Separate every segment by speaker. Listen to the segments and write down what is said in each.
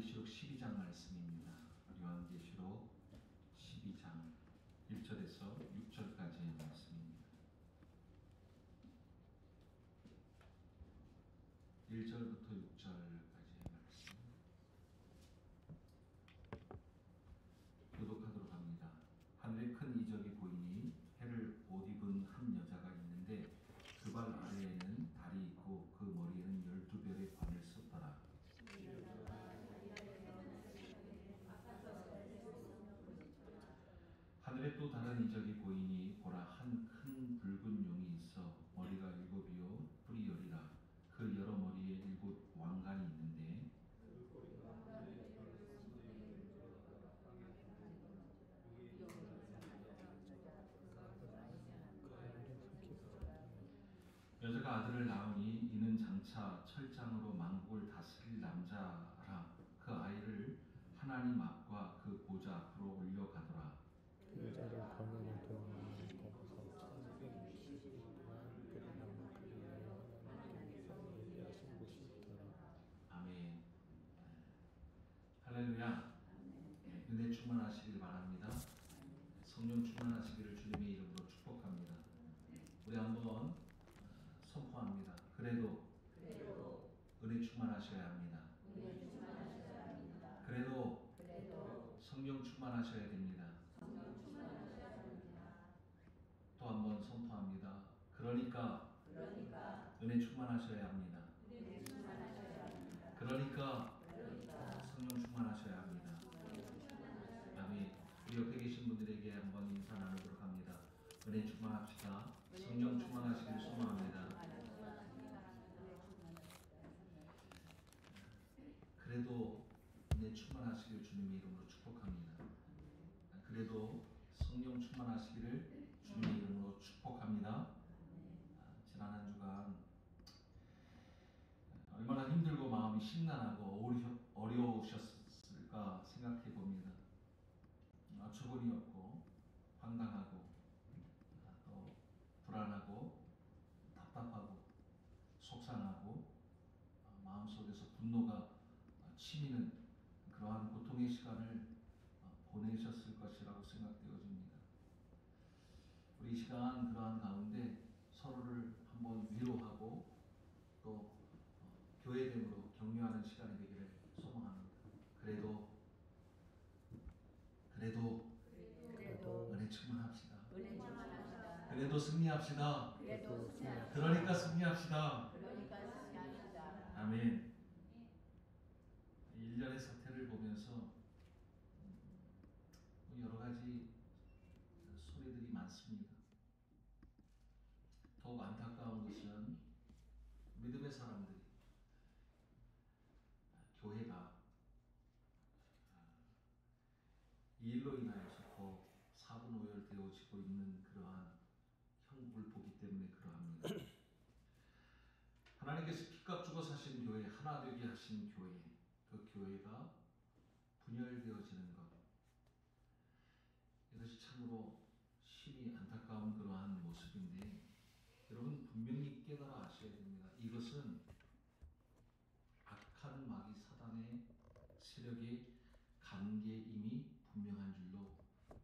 Speaker 1: 요한계시록 12장 말씀입니다. 요한계시록 12장 1절에서 6절까지의 말씀입니다. 1절부터 6절까지의 말씀 교독하도록 합니다. 하늘에 큰 이적이 보이니 해를 옷 입은 한 여자가 있는데 그 발 아래에는 달이 있고 그 머리에는 12별의 관을 썼더라. 하늘에 또 다른 이적이 보이니 보라, 한 큰 붉은 용이 있어 머리가 7이요 뿔이 10이라. 그 여러 머리에 7 왕관이 있는데 여자가 아들을 낳으니 이는 장차 철장으로 만국을 다스릴 남자라. 그 아이를 하나님 앞과 그 보좌 앞으로 올려가더라.
Speaker 2: 여자를 광야를 동안하는 거기서 1260일 동안 그리나무 그 위에 하나님께서 예배하신 곳이 있더라.
Speaker 1: 아멘. 할렐루야. 은혜 충만하시길 바랍니다. 성령 충만하시기를 주님의 이름으로 축복합니다. 우리 한번 선포합니다. 그래도 은혜 충만하셔야 합니다. 그래도 성령 충만하셔야 됩니다. 또 한번 선포합니다. 그러니까 은혜 충만하셔야 합니다. 그러니까 성령 충만하셔야 합니다. 아멘. 우리 옆에 계신 분들에게 한번 인사 나누도록 합니다. 은혜 충만합시다. 성령 충만하시길 소망합니다. 그래도 은혜 충만하시길 주님의 이름으로 축복합니다. 그래도 성령 충만하시기를 주님의 이름으로 축복합니다. 지난 한 주간 얼마나 힘들고 마음이 심란하고 어려우셨을까 생각해 봅니다. 어처구니 없고 황당하고 또 불안하고 답답하고 속상하고 마음속에서 분노가 치미는 그러한 고통의 시간을 보내셨을 것이라고 생각되어집니다. 우리 이 시간 그러한 가운데 서로를 한번 위로하고 또 교회됨으로 격려하는 시간이 되기를 소망합니다. 그래도 은혜 충만합시다. 그래도 승리합시다. 그러니까 승리합시다. 아멘. 1년의 사태를 보면서 여러 가지 소리들이 많습니다. 더욱 안타까운 것은 믿음의 사람들이, 교회가 이 일로 인하여서 더 사분오열되어지고 있는 그러한 형국을 보기 때문에 그러합니다. 하나님께서 피값 주고 사신 교회, 하나 되게 하신 교회, 그 교회가 분열되어지는 것, 이것이 참으로 심히 안타까운 그러한 모습인데, 여러분 분명히 깨달아 아셔야 됩니다. 이것은 악한 마귀 사단의 세력의 관계임이 분명한 줄로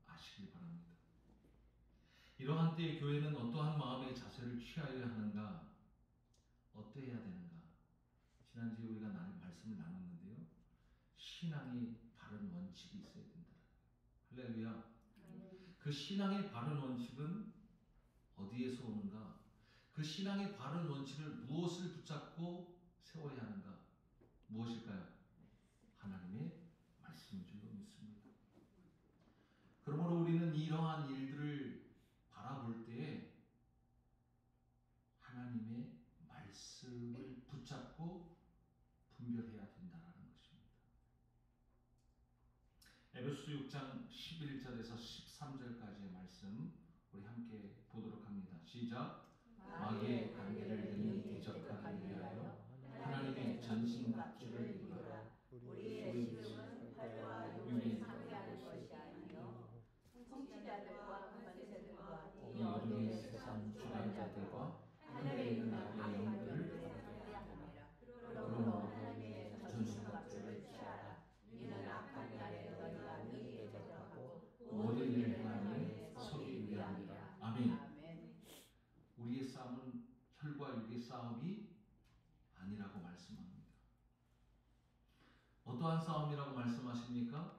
Speaker 1: 아시길 바랍니다. 이러한 때에 교회는 어떠한 마음의 자세를 취하여야 하는가, 어떠해야 되는가? 지난주에 우리가 말씀을 나눴는데요. 신앙의 바른 원칙이 있어야 된다. 할렐루야. 그 신앙의 바른 원칙은 어디에서 오는가? 그 신앙의 바른 원칙을 무엇을 붙잡고 세워야 하는가? 무엇일까요? 하나님의 말씀인 줄로 믿습니다. 그러므로 우리는 이러한 일들을 바라볼 때에 하나님의 말씀을 붙잡고 분별해야 된다는 것입니다. 에베소서 6장 11절에서 13절까지의 말씀 우리 함께 보도록 합니다. 시작. 마귀의 관계를 능히 대적하기 위하여 하나님의 전신갑주를 입으라.
Speaker 3: 우리의 지금은 혈과 육을 상대하는 것이 아니요 통치자들과 권세들과 이 어둠의 세상 주관자들과 하늘에 있는 악의 영들을 상대함이라. 그러므로 하나님의 전신갑주를 취하라.
Speaker 1: 어떠한 싸움이라고 말씀하십니까?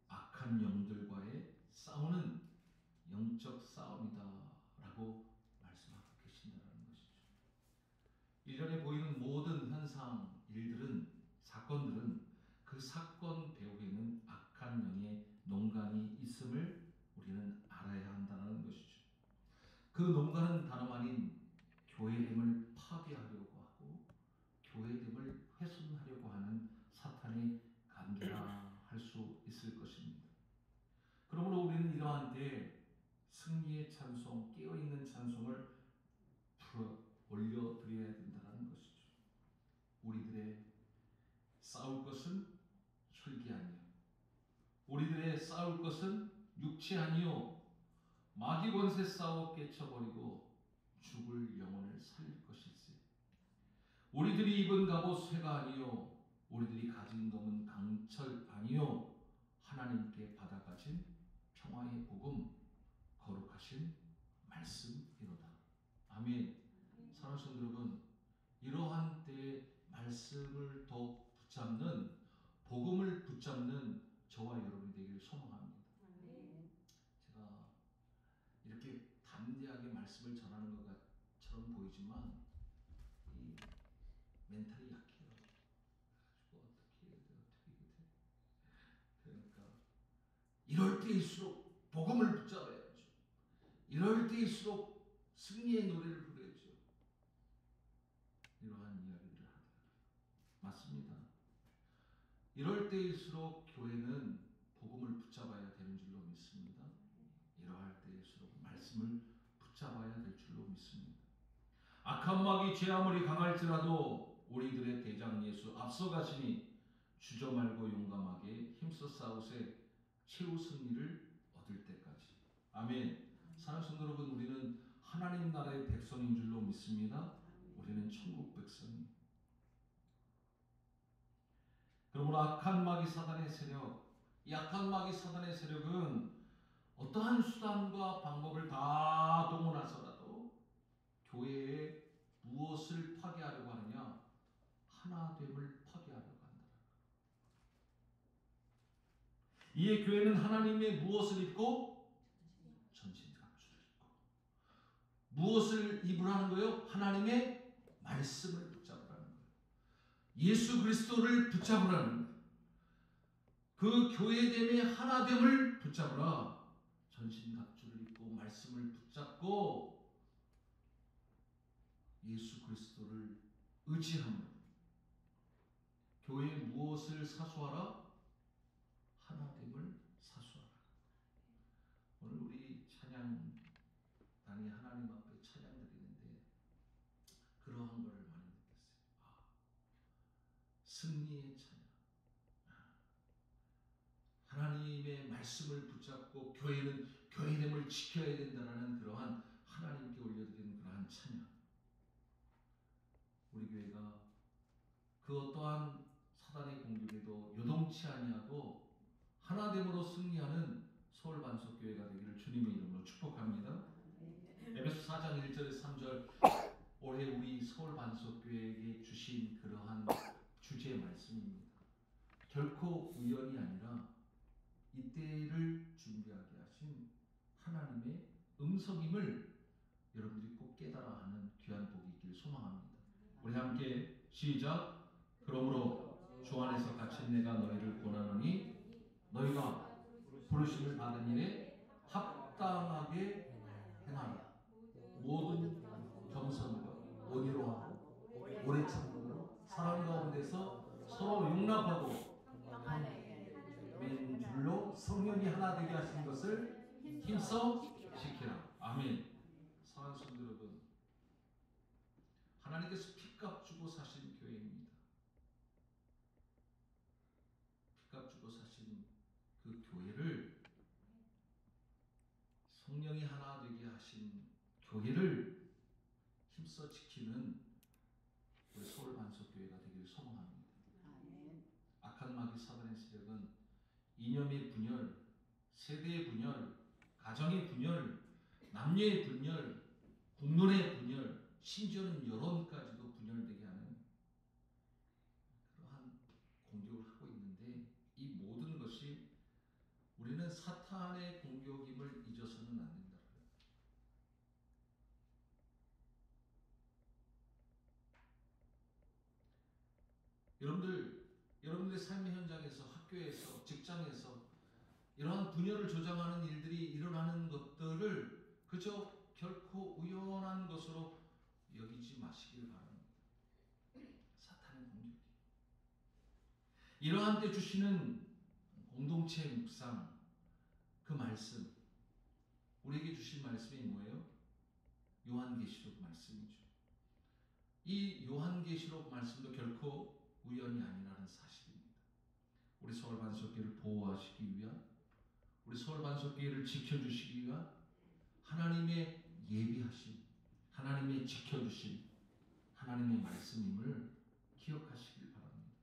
Speaker 1: 악한 영들과의 싸우는 영적 싸움이다 라고 말씀하고 계신다는 것이죠. 일련에 보이는 모든 현상, 일들은, 사건들은 그 사건 배후에는 악한 영의 농간이 있음을 우리는 알아야 한다는 것이죠. 그 농간은 다름 아닌 교회됨을 파괴하려고 하고 교회됨을 훼손하려고 하는 사탄의 간계라 할 수 있을 것입니다. 그러므로 우리는 이러한 때 승리의 찬송, 깨어있는 찬송을 올려드려야 된다는 것이죠. 우리들의 싸울 것은 혈기 아니요, 우리들의 싸울 것은 육체 아니요, 마귀 권세 싸워 깨쳐버리고 죽을 영혼을 살릴 것일세. 우리들이 입은 갑옷 쇠가 아니요, 우리들이 가진 검은 강철 아니요, 하나님께 받아가진 평화의 복음, 거룩하신 말씀이로다. 아멘. 사랑하는 성도 여러분, 이러한 때에 말씀을 더 붙잡는, 복음을 붙잡는 저와 여러분이 되기를 소망합니다. 제가 이렇게 담대하게 말씀을 전하는 것처럼 보이지만 이 멘탈이 약해요. 어떻게 해야 돼? 그러니까 이럴 때일수록 복음을 붙잡아야죠. 이럴 때일수록 승리의 노래를 부르야죠. 이러한 이야기들을 하더라고요. 맞습니다. 이럴 때일수록 교회는 복음을 붙잡아야 되는 줄로 믿습니다. 이러할 때일수록 말씀을 붙잡아야 될 줄로 믿습니다. 악한 마귀 죄 아무리 강할지라도 우리들의 대장 예수 앞서가시니 주저 말고 용감하게 힘써 싸우세 최후 승리를 얻을 때까지. 아멘. 사랑하는 성도 여러분, 우리는 하나님 나라의 백성인 줄로 믿습니다. 우리는 천국 백성입니다. 그러므로 악한 마귀 사단의 세력, 이 악한 마귀 사단의 세력은 어떠한 수단과 방법을 다 동원해서라도 교회에 무엇을 파괴하려고 하느냐? 하나됨을 파괴하려고 한다. 이에 교회는 하나님의 무엇을 입고? 전신갑주를 입고. 무엇을 입으라는 거예요? 하나님의 말씀을 붙잡으라는 거예요. 예수 그리스도를 붙잡으라는 거예요. 그 교회됨의 하나됨을 붙잡으라. 전신갑주를 입고 말씀을 붙잡고 예수 그리스도를 의지함으로 교회에 무엇을 사수하라? 하나됨을 사수하라. 오늘 우리 찬양단이 하나님 앞에 찬양 드리는데 그러한 걸 많이 느꼈어요. 승리의 찬양. 하나님의 말씀을 붙잡고 교회는 교회됨을 지켜야 된다는 그러한 하나님께 올려드리는 그러한 찬양. 우리 교회가 그 어떠한 사단의 공격에도 요동치 아니하고 하나됨으로 승리하는 서울 반석교회가 되기를 주님의 이름으로 축복합니다. 에베소 4장 1절에서 3절 올해 우리 서울 반석교회에게 주신 그러한 주제 말씀입니다. 결코 우연이 아니라 이때를 준비하게 하신 하나님의 음성임을 여러분들이 꼭 깨달아 하는 귀한 복이 있기를 소망합니다. 우리 함께 시작. 그러므로 주 안에서 갇힌 내가 너희를 권하노니 너희가 부르심을 받은 일에 합당하게 행하라. 모든 겸손과 온유로 하고 오래 참음으로 사랑 가운데서 서로 용납하고 민 줄로 성령이 하나 되게 하신 것을 힘써 지키라. 아멘. 사랑하는 성도 여러분, 하나님께서 피값 주고 사신 교회입니다. 피값 주고 사신 그 교회를, 성령이 하나 되게 하신 교회를 힘써 지키는 우리 서울 반석교회가 되기를 소망합니다. 악한 마귀 사단의 세력은 이념의 분열, 세대의 분열, 가정의 분열, 남녀의 분열, 국론의 분열, 심지어는 여론까지도 분열되게 하는 그러한 공격을 하고 있는데 이 모든 것이 우리는 사탄의 공격임을 잊어서는 안 된다. 여러분들의 삶의 현장에서, 학교에서, 직장에서 이러한 분열을 조장하는 일들이 일어나는 것들을 그저 결코 우연한 것으로 여기지 마시길 바랍니다. 사탄의 공격이. 이러한 때 주시는 공동체 묵상, 그 말씀, 우리에게 주신 말씀이 뭐예요? 요한계시록 말씀이죠. 이 요한계시록 말씀도 결코 우연이 아니라는 사실입니다. 우리 서울반석교회를 보호하시기 위한, 우리 서울반석교회를 지켜주시기 위한 하나님의 예비하신, 하나님의 지켜주신 하나님의 말씀임을 기억하시길 바랍니다.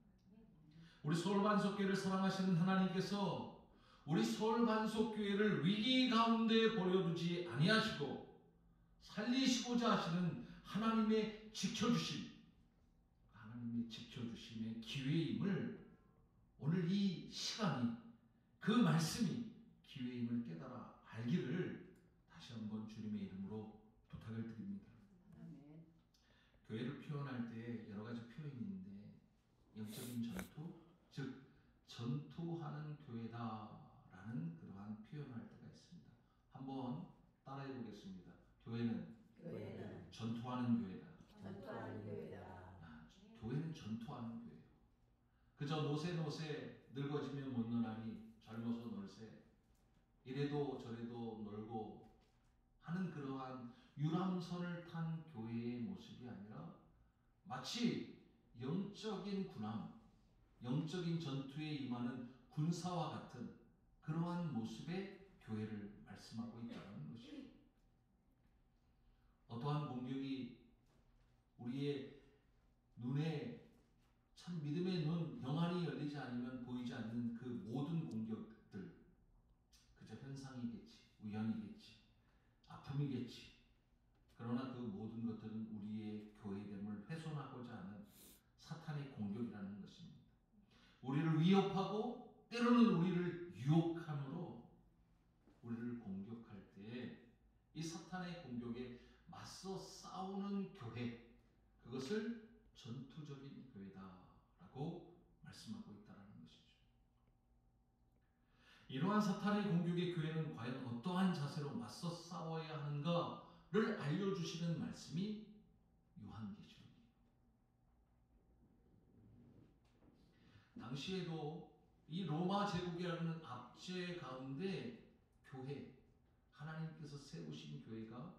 Speaker 1: 우리 서울반석교회를 사랑하시는 하나님께서 우리 서울반석교회를 위기 가운데 버려두지 아니하시고 살리시고자 하시는 하나님의 지켜주심, 하나님의 지켜주심의 기회임을 오늘 이 시간이, 그 말씀이 기회임을 깨달아 알기를 다시 한번 주님의 이름으로 부탁을 드립니다.
Speaker 3: 아멘.
Speaker 1: 교회를 표현할 때 여러 가지 표현이 있는데 영적인 전투, 즉 전투하는 교회다라는 그러한 표현을 할 때가 있습니다. 한번 따라해 보겠습니다. 교회는 전투하는 교회다.
Speaker 3: 전투하는 교회다.
Speaker 1: 교회는 전투하는 교회예요. 그저 노세 늙어지면 못 노나니 젊어서 놀세, 이래도 저래도 놀고 하는 그러한 유람선을 탄 교회의 모습이 아니라 마치 영적인 군함, 영적인 전투에 임하는 군사와 같은 그러한 모습의 교회를 말씀하고 있다는 것이죠. 어떠한 공격이 우리의 눈에, 참 믿음의 눈 영안이 열리지 않으면 보이지 않는 그 모든 공격들, 그저 현상이겠지, 우연이겠지, 아픔이겠지. 그러나 그 모든 것들은 우리의 교회됨을 훼손하고자 하는 사탄의 공격이라는 것입니다. 우리를 위협하고 때로는 우리를 유혹함으로 우리를 공격할 때 이 사탄의 공격에 맞서 싸우는 교회, 그것을 전투적인 교회다라고 말씀하고 있다는 것이죠. 이러한 사탄의 공격의 교회는 과연 어떠한 자세로 맞서 싸워야 하는가를 알려주시는 말씀이 요한계시록이에요. 당시에도 이 로마 제국이라는 압제 가운데 교회, 하나님께서 세우신 교회가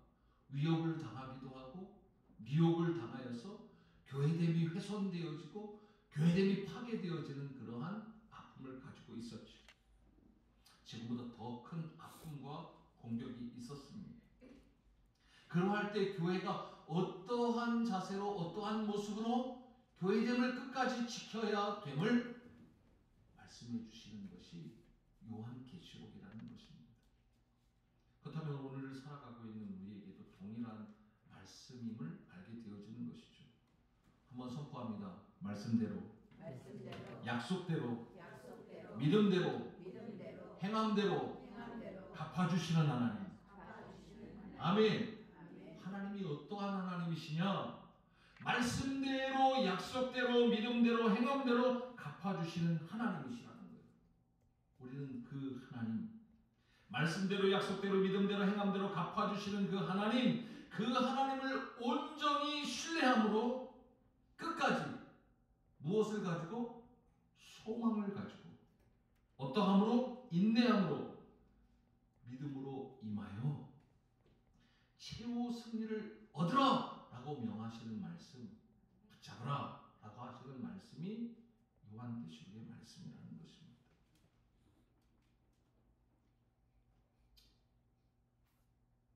Speaker 1: 위협을 당하기도 하고 미혹을 당하여서 교회됨이 훼손되어지고 교회됨이 파괴되어지는 그러한 아픔을 가지고 있었죠. 지금보다 더 큰 아픔과 공격이 있었습니다. 그러할 때 교회가 어떠한 자세로, 어떠한 모습으로 교회됨을 끝까지 지켜야 됨을 말씀해 주시는 것이 요한계시록이라는 것입니다. 그렇다면 오늘을 살아가고 있는 우리에게도 동일한 말씀임을 알게 되어지는 것이죠. 한번 선포합니다. 말씀대로, 약속대로, 믿음대로, 행함대로 갚아주시는 하나님. 아멘. 하나님이 어떠한 하나님이시냐? 말씀대로, 약속대로, 믿음대로, 행함대로 갚아주시는 하나님이시라는 거예요. 우리는 그 하나님, 말씀대로, 약속대로, 믿음대로, 행함대로 갚아주시는 그 하나님을 온전히 신뢰함으로 끝까지 무엇을 가지고? 소망을 가지고, 어떠함으로? 인내함으로, 믿음으로 임하여 최후 승리를 얻으라 라고 명하시는 말씀, 붙잡으라 라고 하시는 말씀이 요한계시록의 말씀이라는 것입니다.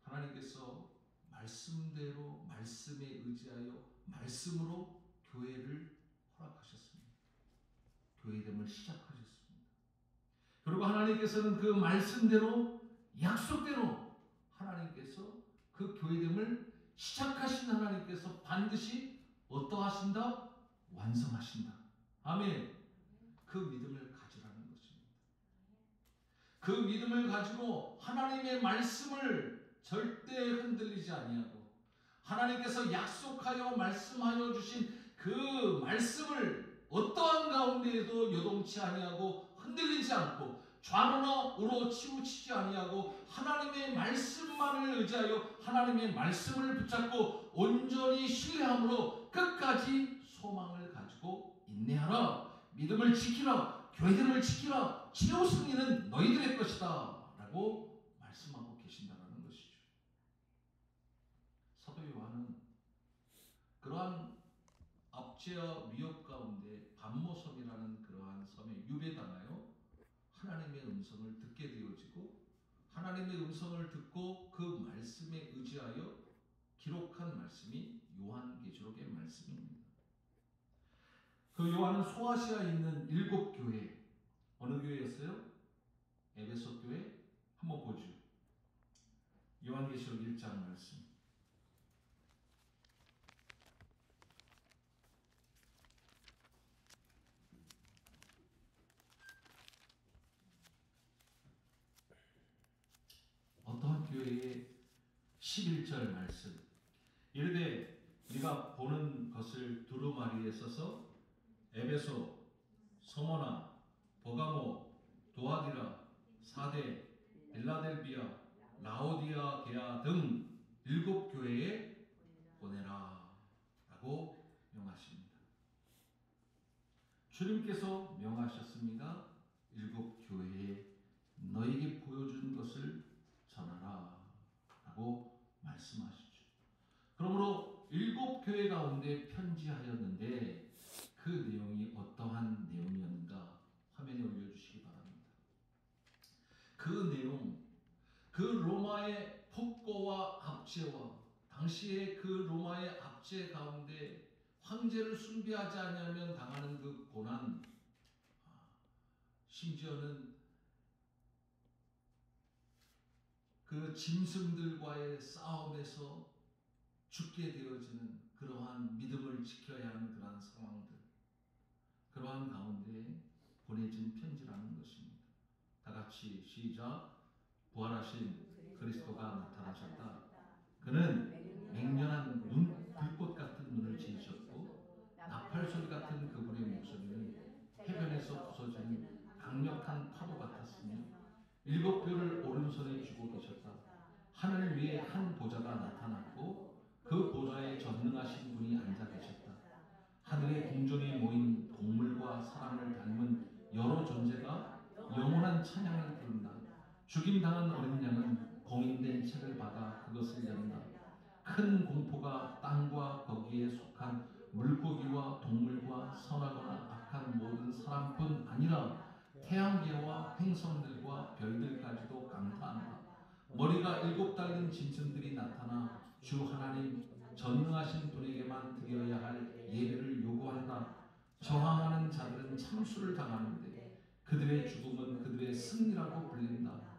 Speaker 1: 하나님께서 말씀대로, 말씀에 의지하여 말씀으로 교회를 허락하셨습니다. 교회됨을 시작하셨습니다. 그리고 하나님께서는 그 말씀대로, 약속대로 하나님께서 그 교회됨을 시작하신 하나님께서 반드시 어떠하신다? 완성하신다. 아멘. 그 믿음을 가지라는 것입니다. 그 믿음을 가지고 하나님의 말씀을 절대 흔들리지 아니하고 하나님께서 약속하여 말씀하여 주신 그 말씀을 어떠한 가운데에도 요동치 아니하고 흔들리지 않고 좌로나 우로 치우치지 아니하고 하나님의 말씀만을 의지하여 하나님의 말씀을 붙잡고 온전히 신뢰함으로 끝까지 소망을 가지고 인내하라. 믿음을 지키라. 교회들을 지키라. 최후 승리는 너희들의 것이다 라고 말씀하고 계신다는 것이죠. 사도 요한은 그러한 압제와 위협 가운데 반모섬이라는 그러한 섬에 유배당하여 하나님의 음성을 듣게 되어지고 하나님의 음성을 듣고 그 말씀에 의지하여 기록한 말씀이 요한계시록의 말씀입니다. 그 요한은 소아시아에 있는 7교회, 어느 교회였어요? 에베소 교회. 한번 보죠. 요한계시록 1장 말씀. 어떠한 교회의 11절 말씀. 이르되 네가 보는 것을 두루마리에 써서 에베소, 서머나, 버가모, 도아디라, 사대, 빌라델비아, 라오디아게아 등 7교회에 보내라 라고 명하십니다. 주님께서 명하셨습니다. 7교회에 너에게 보여준 것을 전하라 라고 말씀하시죠. 그러므로 7교회 가운데 편지하였는데 그 내용이 어떠한 내용이었는가 화면에 올려주시기 바랍니다. 그 내용, 그 로마의 폭거와 압제와 당시의 그 로마의 압제 가운데 황제를 숭배하지 아니하면 당하는 그 고난, 심지어는 그 짐승들과의 싸움에서 죽게 되어지는 그러한 믿음을 지켜야 하는 그러한 상황들, 그러한 가운데 보내진 편지라는 것입니다. 다 같이 시작. 부활하신 그리스도가 나타나셨다. 그는 맹렬한 불꽃 같은 눈을 지니셨고 나팔소리 같은 그분의 목소리는 해변에서 부서지는 강력한 파도 같았으며 7뼈를 오른손에 쥐고 계셨다. 하늘 위에 한 보좌가 나타났고 그 보좌에 전능하신 분이 앉아 계셨다. 하늘의 궁전에 모인 동물과 사람을 닮은 여러 존재가 영원한 찬양을 부른다. 죽임당한 어린 양은 봉인된 책을 받아 그것을 연다. 큰 공포가 땅과 거기에 속한 물고기와 동물과 선하거나 악한 모든 사람뿐 아니라 태양계와 행성들과 별들까지도 강타한다. 머리가 7 달린 짐승들이 나타나 주 하나님 전능하신 분에게만 드려야 할 예배를 요구한다. 저항하는 자들은 참수를 당하는데 그들의 죽음은 그들의 승리라고 불린다.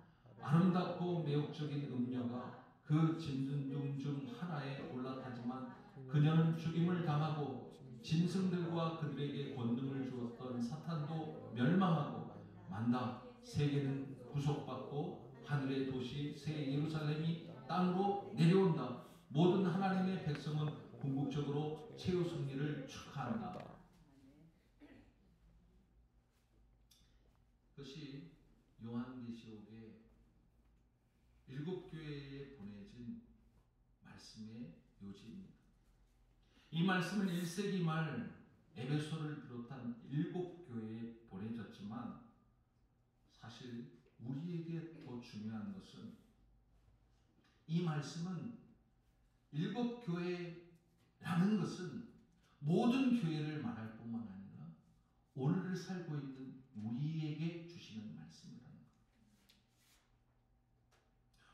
Speaker 1: 아름답고 매혹적인 음녀가 그 짐승 중 하나에 올라타지만 그녀는 죽임을 당하고 짐승들과 그들에게 권능을 주었던 사탄도 멸망하고 만다. 세계는 구속받고 하늘의 도시 새 예루살렘이 땅으로 내려온다. 모든 하나님의 백성은 궁극적으로 최후 승리를 축하한다. 그것이 요한계시록의 7교회에 보내진 말씀의 요지입니다. 이 말씀은 1세기 말 에베소를 비롯한 7교회에 보내졌지만 사실 우리에게 더 중요한 것은 이 말씀은 7교회라는 것은 모든 교회를 말할 뿐만 아니라 오늘을 살고 있는 우리에게 주시는 말씀이라는 것.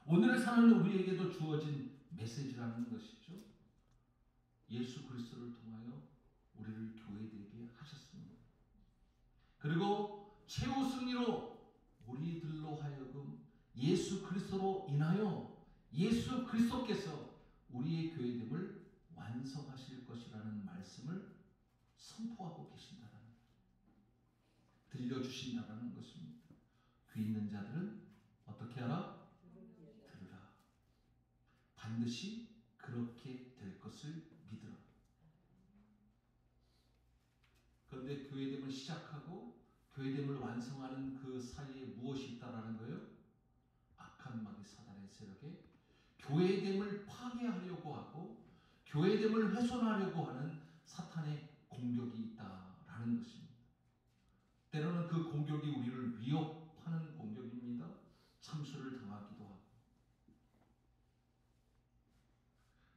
Speaker 1: 오늘을 사는 우리에게도 주어진 메시지라는 것이죠. 예수 그리스도를 통하여 우리를 교회되게 하셨습니다. 그리고 최후 승리로 우리들로 하여금 예수 그리스도로 인하여 예수 그리스도께서 우리의 교회됨을 완성하실 것이라는 말씀을 선포하고 계신다는, 들려주신다는 것입니다. 귀 있는 자들은 어떻게 하라? 들으라. 반드시 그렇게 될 것을 믿으라. 그런데 교회됨을 시작하고 교회됨을 완성하는 그 사이에 무엇이 있다라는 거예요? 악한 마귀 사단의 세력에 교회됨을 파괴하려고 하고 교회됨을 훼손하려고 하는 사탄의 공격이 있다라는 것입니다. 때로는 그 공격이 우리를 위협하는 공격입니다. 참수를 당하기도 하고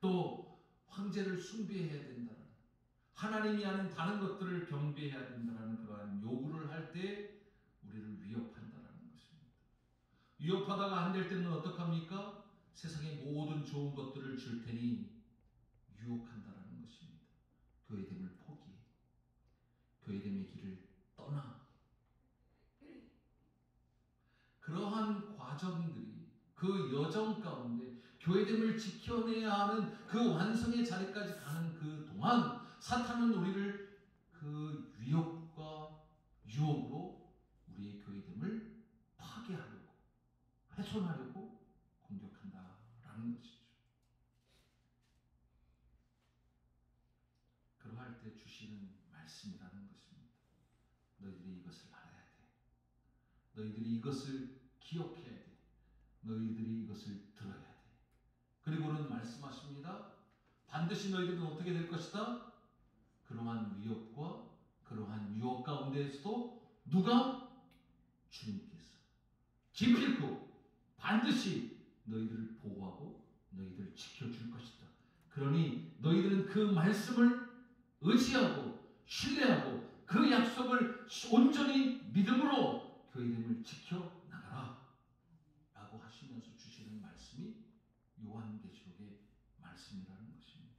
Speaker 1: 또 황제를 숭배해야 된다는 하나님이 하는 다른 것들을 경배해야 된다는 그러한 요구를 할 때 우리를 위협한다는 것입니다. 위협하다가 안 될 때는 어떡합니까? 세상의 모든 좋은 것들을 줄 테니 유혹한다는 것입니다. 교회됨을 포기해. 교회됨의 길을 떠나. 그러한 과정들이 그 여정 가운데 교회됨을 지켜내야 하는 그 완성의 자리까지 가는 그 동안 사탄은 우리를 그 위협과 유혹으로 우리의 교회됨을 파괴하려고 훼손하려고 공격한다라는 것이죠. 그러할 때 주시는 말씀이라는 것입니다. 너희들이 이것을 알아야 돼. 너희들이 이것을 기억해야 돼. 너희들이 이것을 들어야 돼. 그리고는 말씀하십니다. 반드시 너희들은 어떻게 될 것이다? 그러한 위협과 그러한 유혹 가운데에서도 누가? 주님께서 기필코 반드시 너희들을 보호하고 너희들을 지켜줄 것이다. 그러니 너희들은 그 말씀을 의지하고 신뢰하고 그 약속을 온전히 믿음으로 교회됨을 지켜나가라 라고 하시면서 주시는 말씀이 요한계시록의 말씀이라는 것입니다.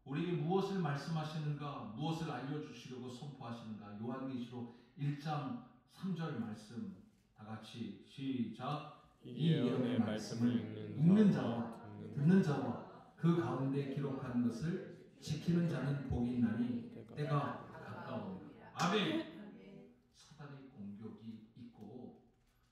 Speaker 1: 우리에게 무엇을 말씀하시는가, 무엇을 알려주시려고 선포하시는가. 요한계시록 1장 3절 말씀 다 같이 시작. 이 예언의 말씀을 읽는 자와 듣는 자와 그 가운데 기록한 것을 지키는 자는 복이 있나니 때가 가까우니라. 아멘. 사단의 공격이 있고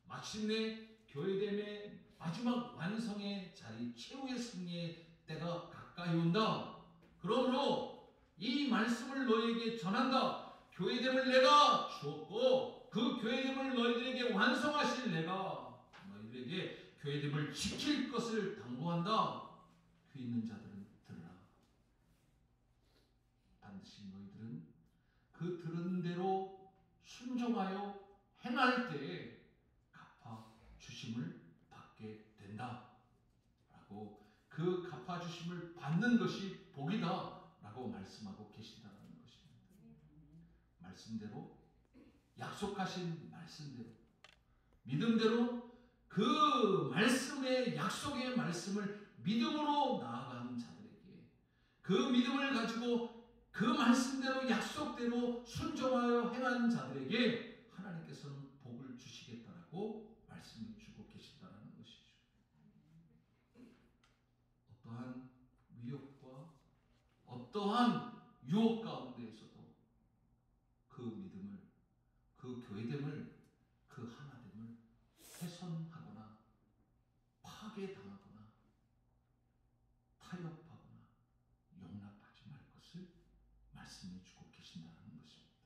Speaker 1: 마침내 교회됨의 마지막 완성의 자리, 최후의 승리의 때가 가까이 온다. 그러므로 이 말씀을 너희에게 전한다. 교회됨을 내가 주었고 그 교회됨을 너희들에게 완성하실 내가 너희들에게 교회됨을 지킬 것을 당부한다. 귀 있는 자들은 들으라. 반드시 너희들은 그 들은 대로 순종하여 행할 때에 갚아 주심을 받게 된다 라고, 그 갚아 주심을 받는 것이 복이다 라고 말씀하고 계신다는 것입니다. 말씀대로, 약속하신 말씀대로, 믿음대로 그 말씀의 약속의 말씀을 믿음으로 나아간 자들에게, 그 믿음을 가지고 그 말씀대로 약속대로 순종하여 행한 자들에게 하나님께서는 복을 주시겠다라고 말씀을 주고 계신다는 것이죠. 어떠한 위협과 어떠한 유혹 가운데에서도 그 믿음을, 그 교회됨을, 그 하나됨을 훼손하거나 파괴당하거나 타협하거나 용납하지 말 것을 말씀해 주고 계신다는 것입니다.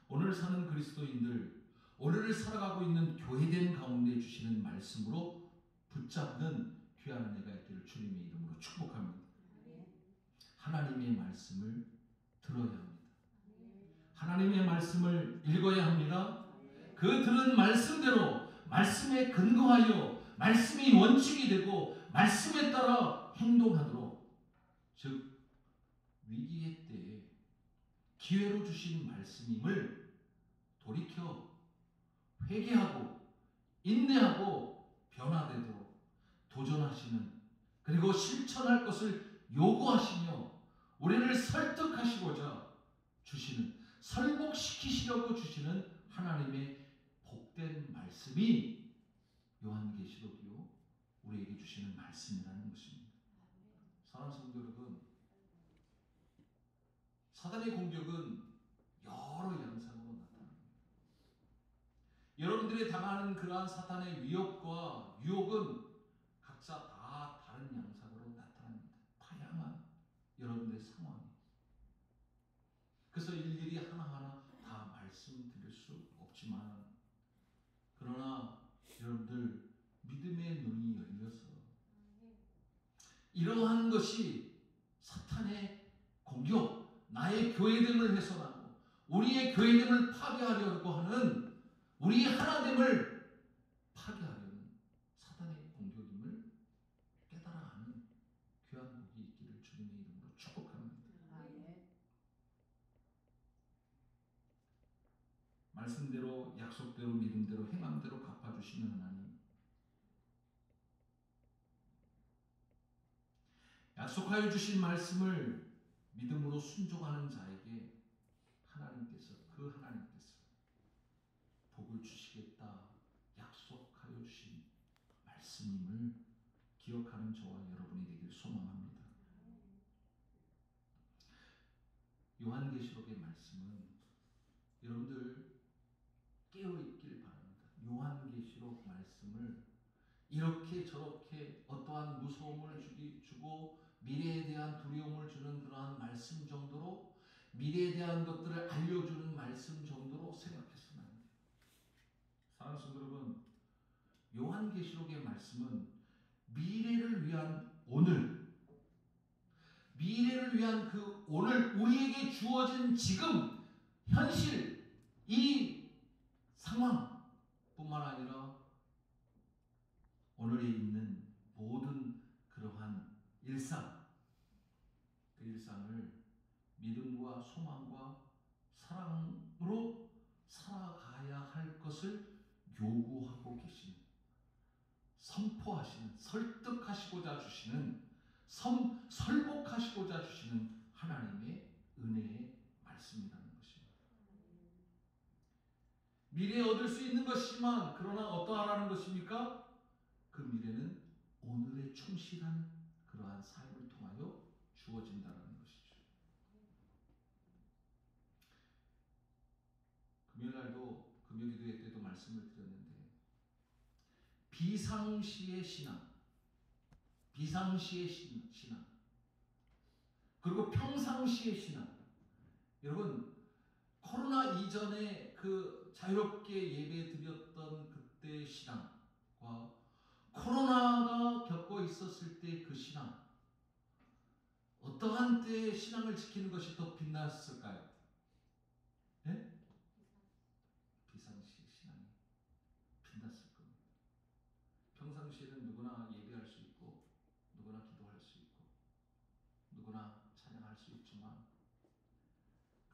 Speaker 1: 오늘 사는 그리스도인들, 오늘을 살아가고 있는 교회됨 가운데 주시는 말씀으로 붙잡는 귀한 은혜가 있기를 주님의 이름으로 축복합니다. 하나님의 말씀을 들어야 합니다. 하나님의 말씀을 읽어야 합니다. 그 들은 말씀대로 말씀에 근거하여 말씀이 원칙이 되고 말씀에 따라 행동하도록, 즉 위기의 때에 기회로 주신 말씀임을 돌이켜 회개하고 인내하고 변화되도록 도전하시는, 그리고 실천할 것을 요구하시며 우리를 설득하시고자 주시는, 설복시키시려고 주시는 하나님의 복된 말씀이 요한계시록이요 우리에게 주시는 말씀이라는 것입니다. 사랑하는 성도 여러분, 사단의 공격은 여러 양상으로 나타납니다. 여러분들이 당하는 그러한 사탄의 위협과 유혹은 각자 다 다른 양상으로 나타납니다. 다양한 여러분들의 상황이. 그래서 일일이 하나하나 다 말씀드릴 수 없지만, 그러나 여러분들 믿음의 눈이 열려서 이러한 것이 사탄의 공격, 나의 교회됨을 훼손하고 우리의 교회됨을 파괴하려고 하는, 우리 하나됨을 파괴하려는 사탄의 공격임을 깨달아 하는 귀한 복이 있기를 주님의 이름으로 축복합니다.
Speaker 3: 아멘.
Speaker 1: 말씀대로, 약속대로, 믿음대로, 행함대로 갚아주시는 하나님, 약속하여 주신 말씀을 믿음으로 순종하는 자에게 하나님께서 복을 주시겠다 약속하여 주신 말씀임을 기억하는 저와 여러분이 되길 소망합니다. 요한계시록의 말씀은 여러분들 깨어있길 바랍니다. 요한계시록 말씀을 이렇게 저렇게 어떠한 무서움을 주고 미래에 대한 두려움을 주는 그러한 말씀 정도로, 미래에 대한 것들을 알려주는 말씀 정도로 생각했으면 안 돼요. 사랑하는 성도 여러분, 요한계시록의 말씀은 미래를 위한 오늘, 미래를 위한 그 오늘, 우리에게 주어진 지금 현실, 이 상황뿐만 아니라 오늘에 있는 모든 그러한 일상, 그 일상을 믿음과 소망과 사랑으로 살아가야 할 것을 요구하고 계시는, 선포하시는, 설득하시고자 주시는, 설복하시고자 주시는 하나님의 은혜의 말씀이라는 것입니다. 미래에 얻을 수 있는 것이지만, 그러나 어떠하라는 것입니까? 그 미래는 오늘에 충실한 그러한 삶을 통하여 주어진다는 것이죠. 금요일날도 금요기도회 때도 말씀을 드렸는데, 비상시의 신앙, 비상시의 신앙, 그리고 평상시의 신앙. 여러분, 코로나 이전에 그 자유롭게 예배 드렸던 그때의 신앙과 코로나가 겪고 있었을 때 그 신앙, 어떠한 때의 신앙을 지키는 것이 더 빛났을까요? 네? 비상시의 신앙이 빛났을 겁니다. 평상시에는 누구나 예배할 수 있고, 누구나 기도할 수 있고, 누구나 찬양할 수 있지만,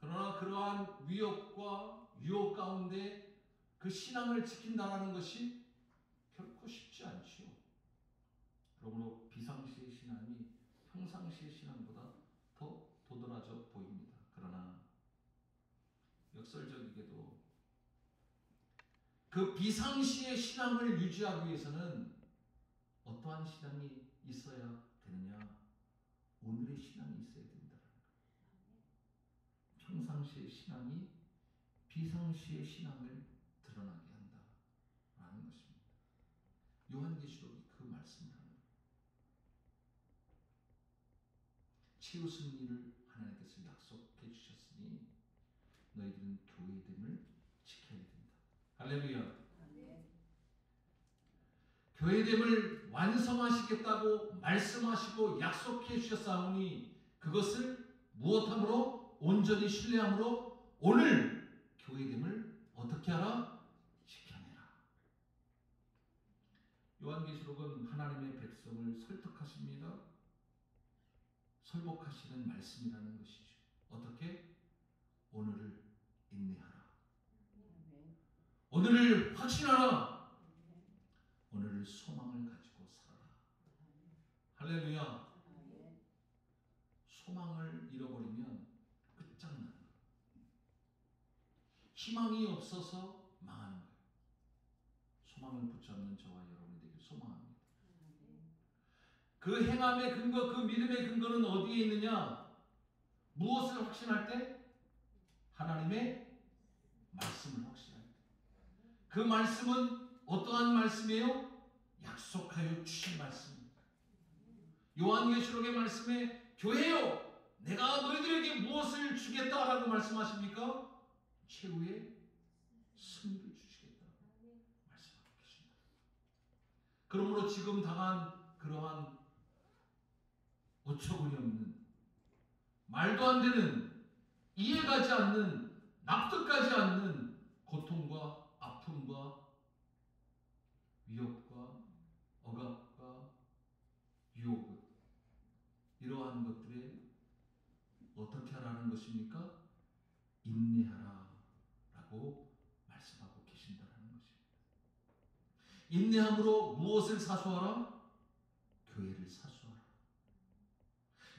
Speaker 1: 그러나 그러한 위협과 유혹 가운데 그 신앙을 지킨다는 것이 결코 쉽지 않지요. 그러므로 비상시의 신앙이 평상시의 신앙보다 더 도드라져 보입니다. 그러나 역설적이게도 그 비상시의 신앙을 유지하기 위해서는 어떠한 신앙이 있어야 되느냐? 오늘의 신앙이 있어야 된다는 거예요. 평상시의 신앙이 비상시의 신앙을 드러나게 한다라는 것입니다. 요한계시록이 그 말씀을 하는 거예요. 치유승 일을 하나님께서 약속해 주셨으니 너희들은 교회됨을 지켜야 된다. 할렐루야. 교회됨을 완성하시겠다고 말씀하시고 약속해 주셨사오니 그것을 무엇함으로? 온전히 신뢰함으로 오늘 교회됨을 어떻게 하라? 지켜내라. 요한계시록은 하나님의 백성을 설득하십니다. 설복하시는 말씀이라는 것이죠. 어떻게? 오늘을 인내하라. 오늘을 확신하라. 오늘을 소망을 가지고 살아라. 할렐루야. 소망을 잃어버리면 끝장나는 거예요. 희망이 없어서 망하는 거예요. 소망을 붙잡는 저와 여러분이 되길 소망합니다. 그 행함의 근거, 그 믿음의 근거는 어디에 있느냐? 무엇을 확신할 때? 하나님의 말씀을 확신할 때. 그 말씀은 어떠한 말씀이에요? 약속하여 주신 말씀. 요한계시록의 말씀에 교회요, 내가 너희들에게 무엇을 주겠다라고 말씀하십니까? 최후의 승리를 주시겠다고 말씀하고 계십니다. 그러므로 지금 당한 그러한 어처구니 없는, 말도 안 되는, 이해가지 않는, 납득하지 않는 고통과 아픔과 위협과 억압과 유혹, 이러한 것들에 어떻게 하라는 것입니까? 인내하라 라고 말씀하고 계신다는 것입니다. 인내함으로 무엇을 사수하라? 교회를 사수하라.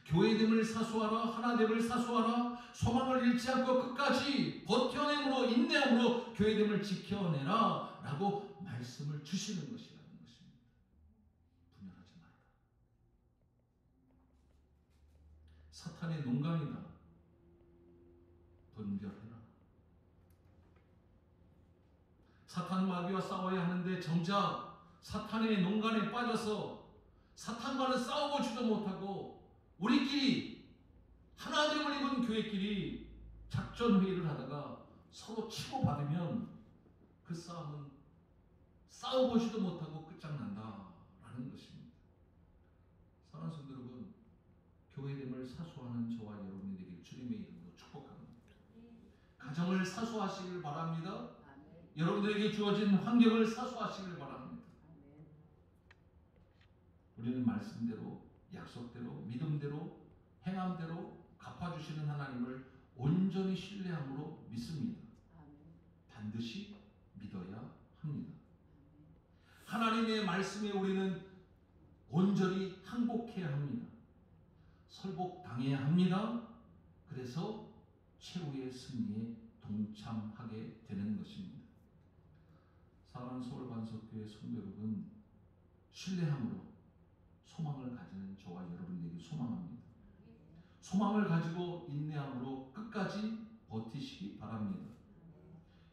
Speaker 1: 교회됨을 사수하라. 하나됨을 사수하라. 소망을 잃지 않고 끝까지 버텨내므로, 인내함으로 교회됨을 지켜내라 라고 말씀을 주시는 것이라는 것입니다. 분열하지 말라. 사탄의 농간이다. 분별해라. 사탄 마귀와 싸워야 하는데 정작 사탄의 농간에 빠져서 사탄과는 싸워보지도 못하고 우리끼리 하나됨을 입은 교회끼리 작전 회의를 하다가 서로 치고받으면 그 싸움은 싸워보지도 못하고 끝장난다라는 것입니다. 사랑하는 성도 여러분, 교회됨을 사수하는 저와 여러분이 되길 주님의 이름으로 축복합니다. 가정을 사수하시길 바랍니다. 여러분들에게 주어진 환경을 사수하시길 바랍니다. 우리는 말씀대로, 약속대로, 믿음대로, 행함대로 갚아주시는 하나님을 온전히 신뢰함으로 믿습니다. 반드시 믿어야 합니다. 하나님의 말씀에 우리는 온전히 항복해야 합니다. 설복당해야 합니다. 그래서 최후의 승리에 동참하게 되는 것입니다. 사랑하는 서울반석교회 성도 여러분, 신뢰함으로 소망을 가지는 저와 여러분에게 소망합니다. 소망을 가지고 인내함으로 끝까지 버티시기 바랍니다.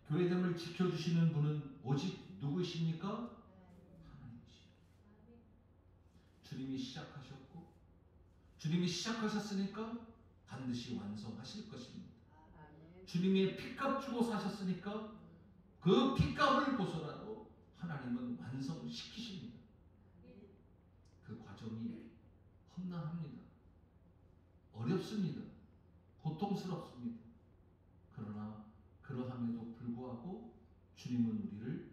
Speaker 1: 교회됨을 지켜주시는 분은 오직 누구이십니까? 하나님이십니다. 주님이 시작하셨고 주님이 시작하셨으니까 반드시 완성하실 것입니다. 주님이 핏값 주고 사셨으니까 그 핏값을 보서라도 하나님은 완성시키십니다. 그 과정이 험난합니다. 어렵습니다. 고통스럽습니다. 그러나 그러함에도 불구하고 주님은 우리를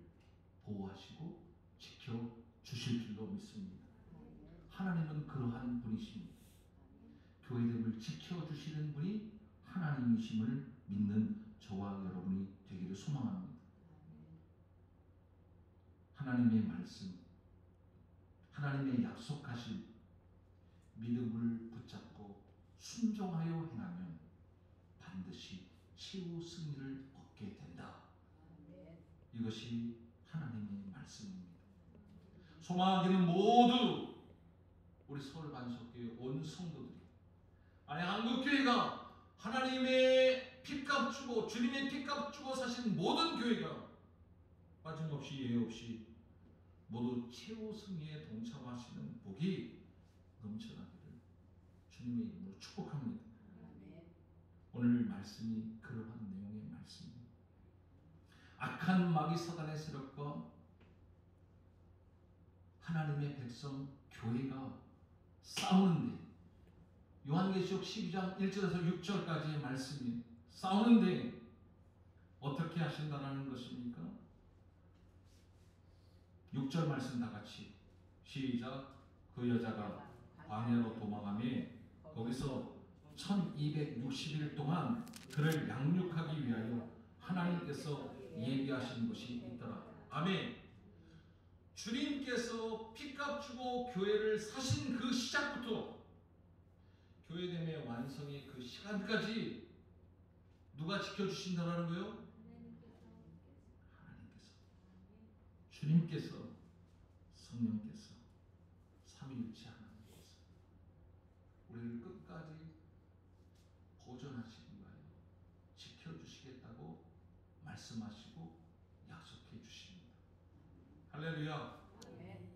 Speaker 1: 보호하시고 지켜주실 줄로 믿습니다. 하나님은 그러한 분이십니다. 교회됨을 지켜주시는 분이 하나님이심을 믿는 저와 여러분이 되기를 소망합니다. 하나님의 말씀, 하나님의 약속하신 믿음을 붙잡고 순종하여 행하면 반드시 최후 승리를 얻게 된다. 이것이 하나님의 말씀입니다. 소망하기는 모두 우리 서울반석교회 온 성도들이, 아니 한국교회가 하나님의 핏값 주고 주님의 핏값 주고 사신 모든 교회가 빠짐없이 예외 없이 모두 최후 승리에 동참하시는 복이 넘쳐나기를 주님의 이름으로 축복합니다. 오늘 말씀이 그러한 내용의 말씀입니다. 악한 마귀 사단의 세력과 하나님의 백성 교회가 싸우는데, 요한계시록 12장 1절에서 6절까지의 말씀이 싸우는데 어떻게 하신다는 것입니까? 6절 말씀 다 같이 시작. 그 여자가 광야로 도망하며 거기서 1260일 동안 그를 양육하기 위하여 하나님께서 예비하신 것이 있더라. 아멘. 주님께서 핏값 주고 교회를 사신 그 시작부터 교회됨의 완성의 그 시간까지 누가 지켜주신다는 거예요? 하나님께서, 주님께서, 성령께서, 삼위일체 하나님께서 우리를 끝까지 보존하시기 위하여 지켜주시겠다고 말씀하시고 약속해 주십니다. 할렐루야.
Speaker 3: 아멘.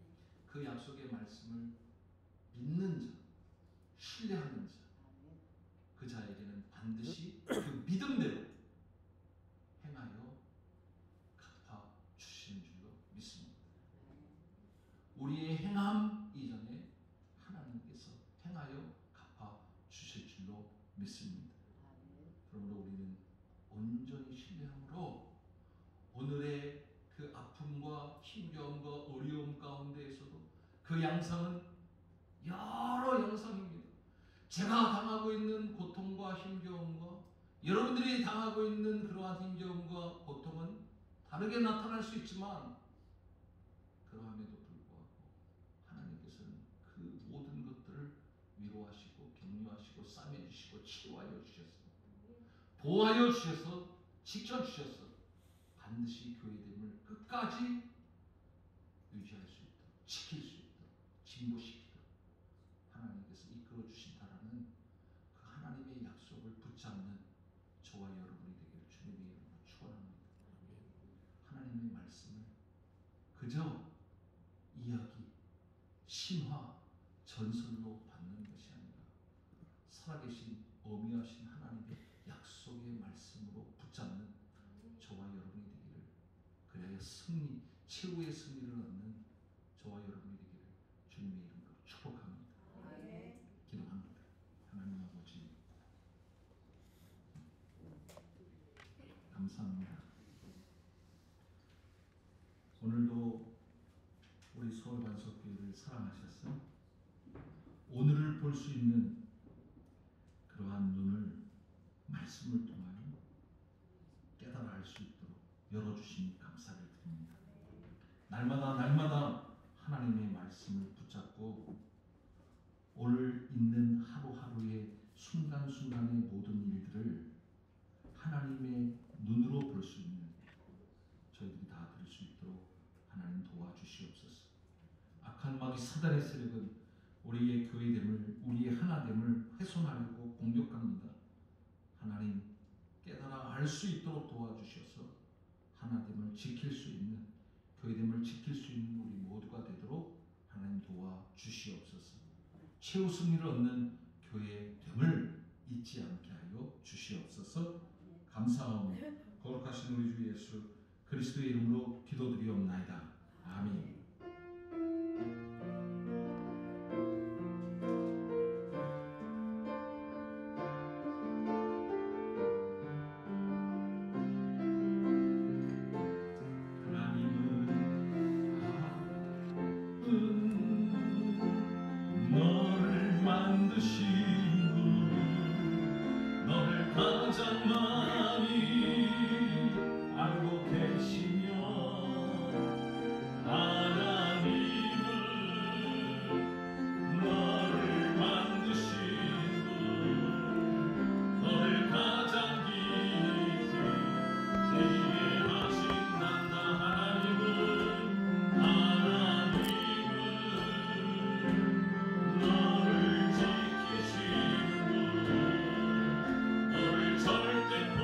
Speaker 1: 그 약속의 말씀을 믿는 자, 신뢰하는 자,
Speaker 3: 아멘.
Speaker 1: 그 자에게는 반드시 그 믿음대로 행하여 갚아 주시는 줄로 믿습니다. 우리의 행함 이전에 하나님께서 행하여 갚아 주실 줄로 믿습니다.
Speaker 3: 아멘.
Speaker 1: 그러므로 우리는 온전히 신뢰함으로 오늘의 그 아픔과 힘겨움과 어려움 가운데에서도 그 양상은 여러 양상입니다. 제가 당하고 있는 고통과 힘겨움과 여러분들이 당하고 있는 그러한 힘겨움과 고통은 다르게 나타날 수 있지만 그러함에도 불구하고 하나님께서는 그 모든 것들을 위로하시고 격려하시고 싸매주시고 치유하여 주셔서 보호하여 주셔서 지켜주셔서 반드시 교회됨을 끝까지 유지할 수 있도록 지킬 수 있도록 진보시키도록 하나님께서 이끌어 주신다라는 그 하나님의 약속을 붙잡는 저와 여러분이 되기를 주님의 이름으로 축원합니다. 하나님의 말씀을 그저 이야기, 신화, 전설로 받는 것이 아니라 살아계신 어미하신 하나님의 약속의 말씀으로 붙잡는 저와 여러분이 되기를, 그래야 승리, 최후의 승리를 얻는 저와 여러분이 되기를 주님의 이름으로 축복합니다.
Speaker 3: 아멘.
Speaker 1: 기도합니다. 하나님 아버지 감사합니다. 오늘도 우리 서울반석교회를 사랑하셔서 오늘을 볼 수 있는 그러한 눈을 말씀을 통하여 깨달아 알 수 있도록 열어주시니 감사를 드립니다. 날마다 하나님의 말씀을 붙잡고 오늘 있는 하루하루의 순간순간의 모든 일들을 하나님의 눈으로 볼 수 있는 저희들이 다 될 수 있도록 하나님 도와주시옵소서. 악한 마귀 사단의 세력은 우리의 교회됨을, 우리의 하나됨을 훼손하려고 공격합니다. 하나님 깨달아 알 수 있도록 도와주셔서 하나됨을 지킬 수 있는, 교회됨을 지킬 수 있는 우리 모두가 되도록 하나님 도와주시옵소서. 최후 승리를 얻는 교회됨을 잊지 않게 하여 주시옵소서. 감사하며 거룩하신 우리 주 예수 그리스도의 이름으로 기도드리옵나이다. 아멘. 너를 만드신 분, 너를 가장 많이 알고 계시며 하나님은 너를 만드신 분, 너를 가장 깊이 이해하신단다. 너를 지키신 분, 너를 절대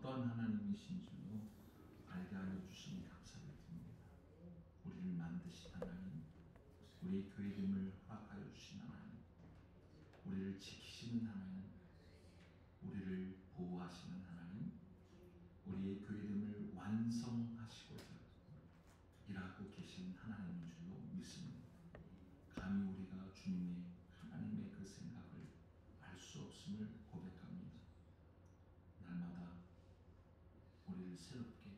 Speaker 1: 어떠한 하나님이신 줄로 알게 하여 주시니 감사를 드립니다. 우리를 만드신 하나님, 우리의 교회됨을 허락하여 주신 하나님, 우리를 지키시는 하나님, 우리를 보호하시는 하나님, 우리의 교회됨을 완성하시고자 일하고 계신 하나님인 줄로 믿습니다. 감히 우리가 주님의 하나님의 그 생각을 알 수 없음을 고백합니다. 날마다 우리를 새롭게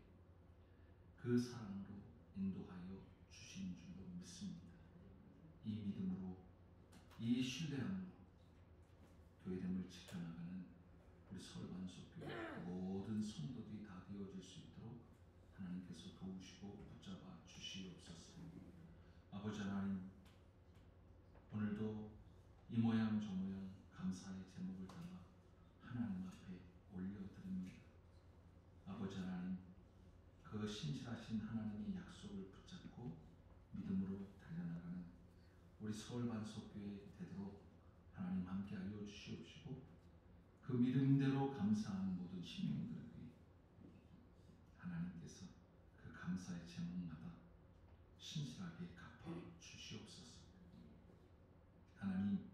Speaker 1: 그 사랑으로 인도하여 주신 줄로 믿습니다. 이 믿음으로, 이 신뢰함으로 교회됨을 지켜나가는 우리 서울반석교회 모든 성도들이 다 되어질 수 있도록 하나님께서 도우시고 붙잡아 주시옵소서. 아버지 하나님, 오늘도 이 모양 저 모양 감사의 제목을 담아 하나님 앞에 올려드립니다. 아버지 하나님, 그 신실하신 하나님의 약속을 붙잡고 믿음으로 달려나가는 우리 서울반석교회 되도록 하나님 함께하여 주시옵시고, 그 믿음대로 감사하는 모든 신명들에게 하나님께서 그 감사의 제목마다 신실하게 갚아 주시옵소서. 하나님,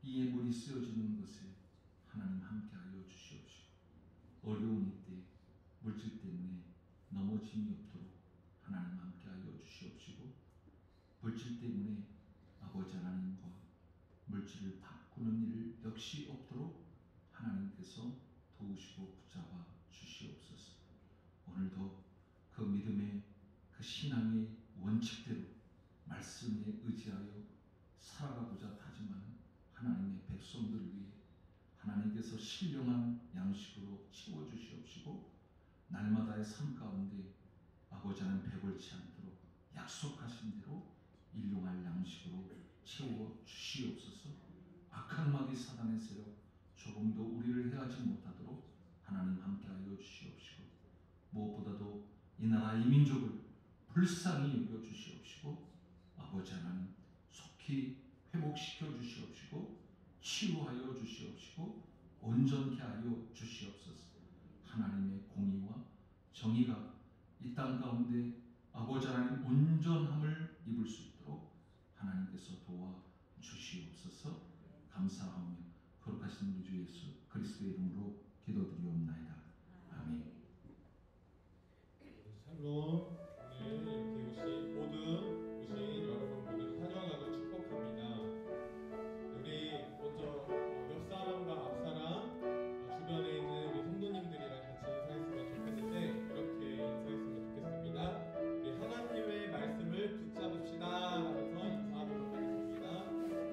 Speaker 1: 이 예물이 쓰여지는 것에 하나님 함께하여 주시옵시고, 어려운 이때 물질 때문에 넘어짐이 없도록 하나님 함께하여 주시옵시고, 물질 때문에 아버지 하나님과 물질을 바꾸는 일 역시 없도록 하나님께서 도우시고 붙잡아 주시옵소서. 오늘도 그 믿음의 그 신앙의 원칙대로 말씀에 의지하여 살아가고자 다짐하는 하나님의 백성들을 위해 하나님께서 신령한 양식으로 채워주시옵시고, 날마다의 삶 가운데 아버지 하나님 배불지 않도록 약속하신 대로 일용할 양식으로 채워주시옵소서. 악한 마귀 사단의 세력 조금도 우리를 해하지 못하도록 하나님 함께하여 주시옵시고, 무엇보다도 이 나라 이 민족을 불쌍히 여겨주시옵시고, 아버지 하나님 속히 회복시켜 주시옵시고, 치유하여 주시옵시고, 온전케 하여 주시옵소서. 하나님의 공의와 정의가 이 땅 가운데 아버지 하나님 온전함을 입을 수 있도록 하나님께서 도와 주시옵소서. 감사하며 거룩하신 우리 주 예수 그리스도의 이름으로 기도드리옵나이다. 아멘.
Speaker 2: 샬롬. 오늘 이렇게 오신 여러분 모두 환영하고 축복합니다. 우리 먼저 옆 사람과 앞 사람, 주변에 있는 우리 성도님들이랑 같이 인사했으면 좋겠는데, 이렇게 인사했으면 좋겠습니다. 우리 하나님의 말씀을 붙잡읍시다 하면서 인사하도록 하겠습니다.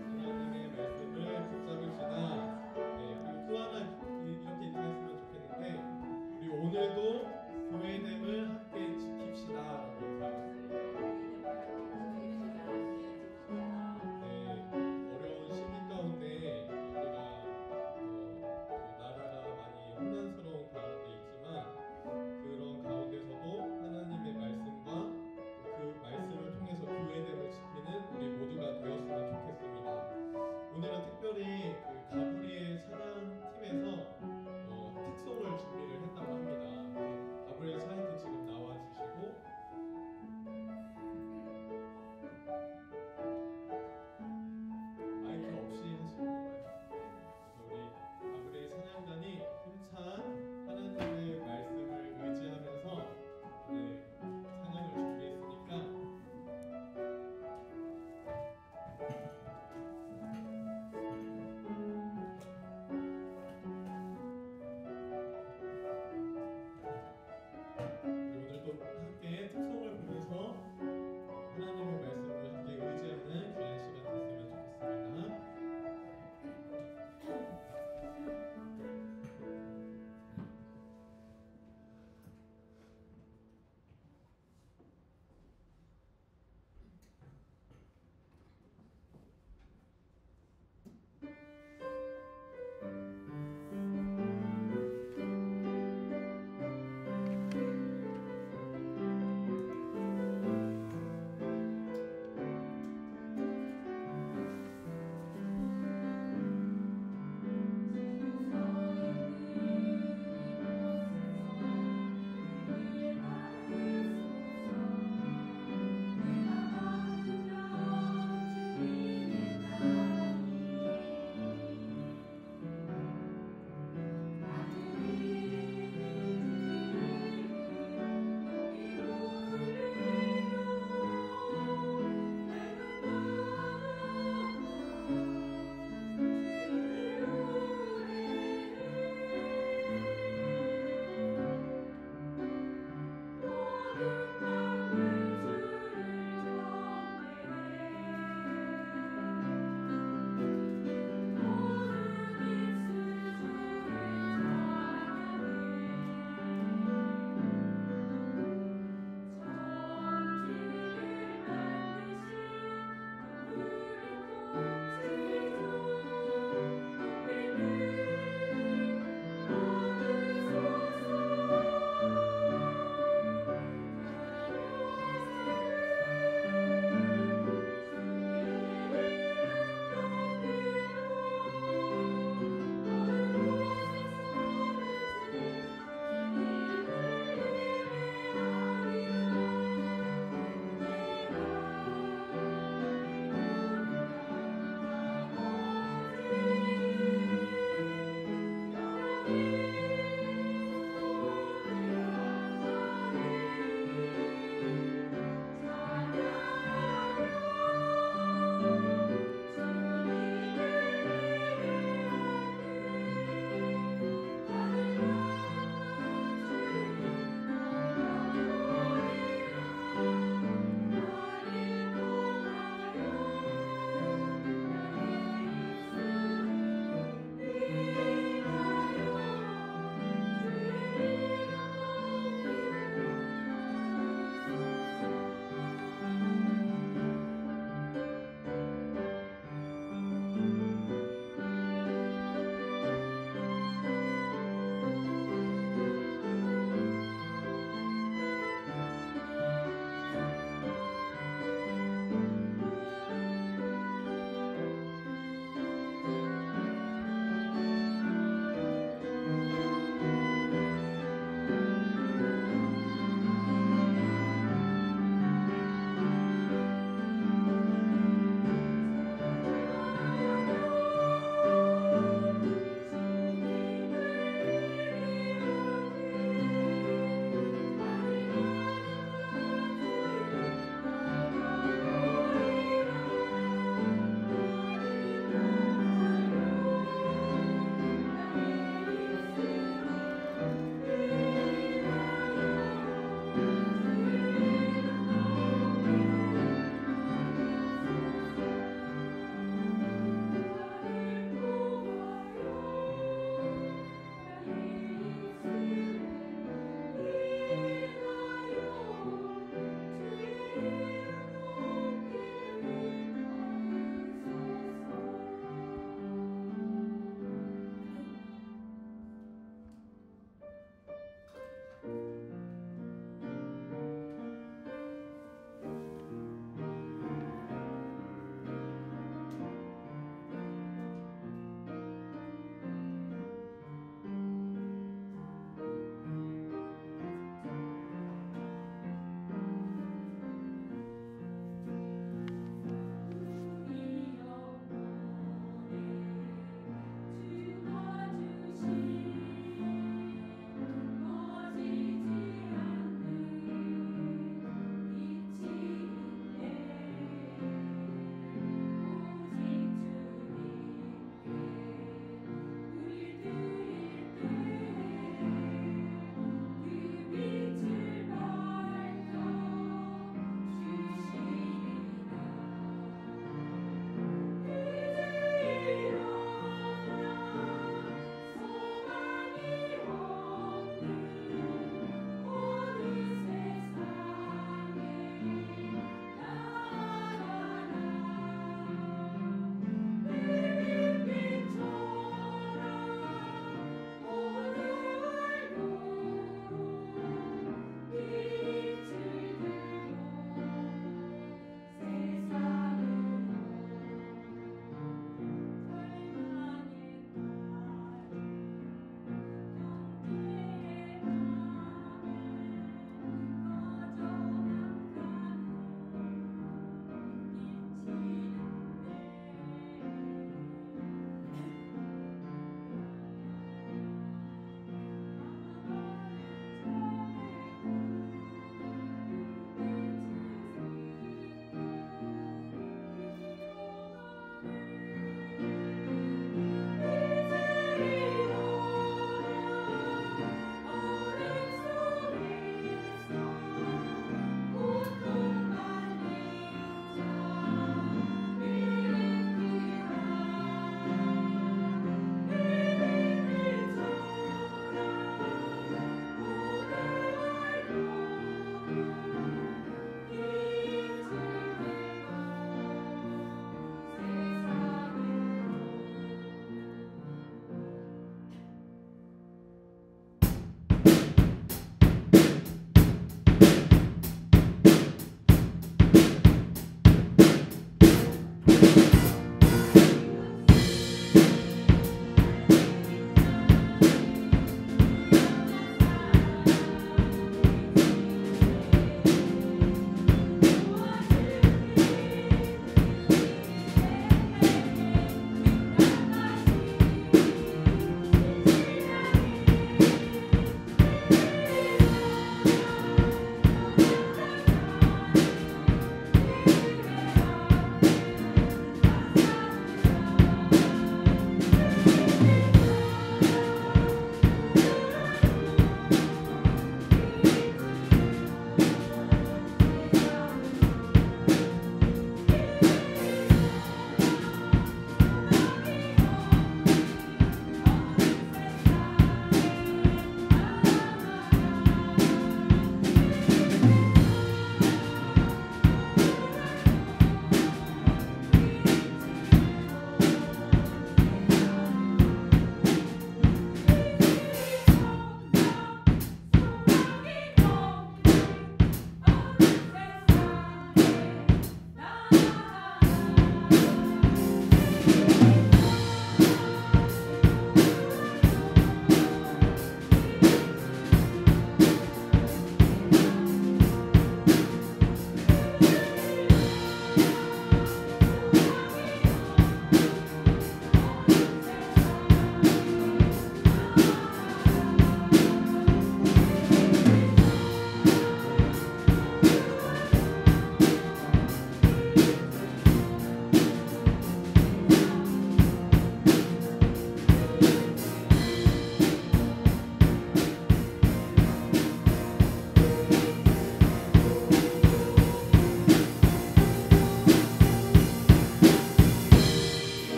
Speaker 2: 하나님의 말씀을 붙잡읍시다. 네, 그리고 또 하나 이렇게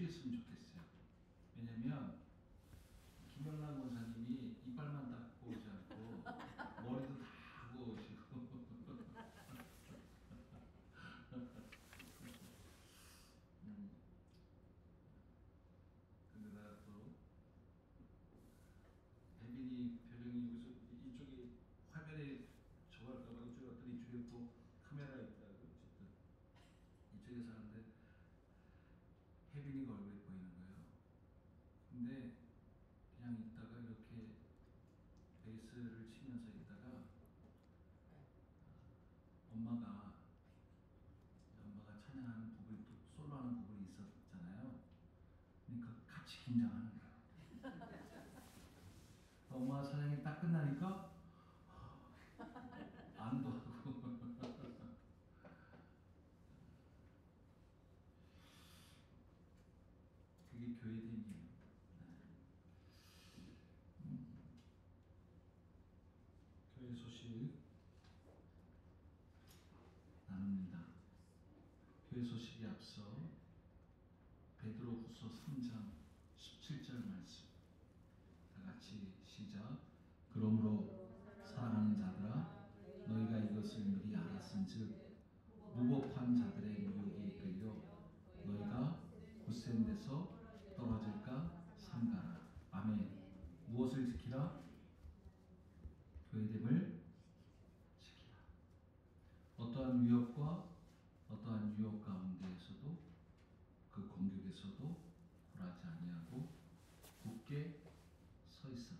Speaker 1: 했으면 좋겠어요. 왜냐면 김영란 원사님이 이빨만 닦고 오지 않고 머리도 다 하고 오시고 근데다가 또 혜빈이 표정이 무슨 이쪽에 화면에 저거 할까봐 이쪽에 왔더니 이쪽에 또 카메라 있다고 어쨌든 이쪽에서 하는데 혜빈이가 얼굴이 보이는 거예요. 근데 그냥 있다가 이렇게 베이스를 치면서 있다가 엄마가 찬양하는 부분이 또 솔로하는 부분이 있었잖아요. 그러니까 같이 긴장하는 거예요. 엄마 찬양이 딱 끝나니까 안도 하고 그게 교회됨이에요. 교회 소식 나눕니다. 교회 소식에 앞서 베드로후서 3장 17절 말씀 다 같이 시작. 그러므로 사랑하는 자들아 너희가 이것을 미리 알았은즉 무법한 자들의 유혹에 이끌려 너희가 굳센 데서 떨어질까 삼가라. 아멘. 무엇을 지키라? 교회됨을 지키라. 어떠한 위협과 어떠한 유혹 가운데에서도 그 공격에서도 굴하지 아니하고 굳게 서 있으라.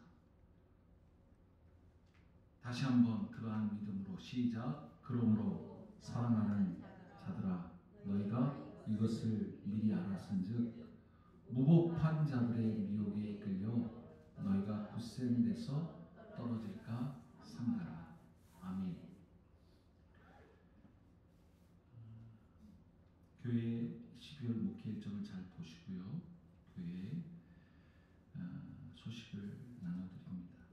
Speaker 1: 다시 한번 그러한 믿음으로 시작. 그러므로 사랑하는 자들아 너희가 이것을 미리 알았은즉 무법한 자들의 미혹에 이끌려 너희가 굳센 데서 떨어질까 삼가라. 아멘. 교회 12월 목회 일정을 잘 보시고요. 교회 소식을 나눠드립니다.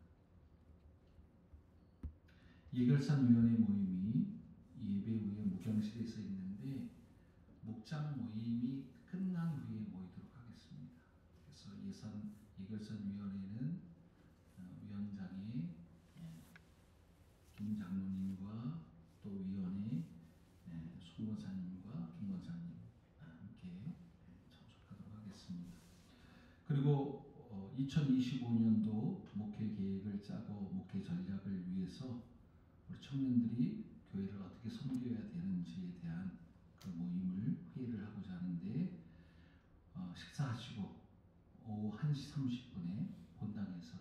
Speaker 1: 예결산위원회 모임이 예배 후에 목양실에서 있는데 목장 모임이 끝난 후에 모이도록 하겠습니다. 그래서 예결산위원회는 위원장이 김 장로님과 또 위원회 송 권사님과 김 권사님 함께 참석하도록 하겠습니다. 그리고 2025년도 목회 계획을 짜고 목회 전략을 위해서 우리 청년들이 교회를 어떻게 섬겨야 되는지에 대한 그 모임을 회의를 하고자 하는데 식사하시고 오후 1시 30분에 본당에서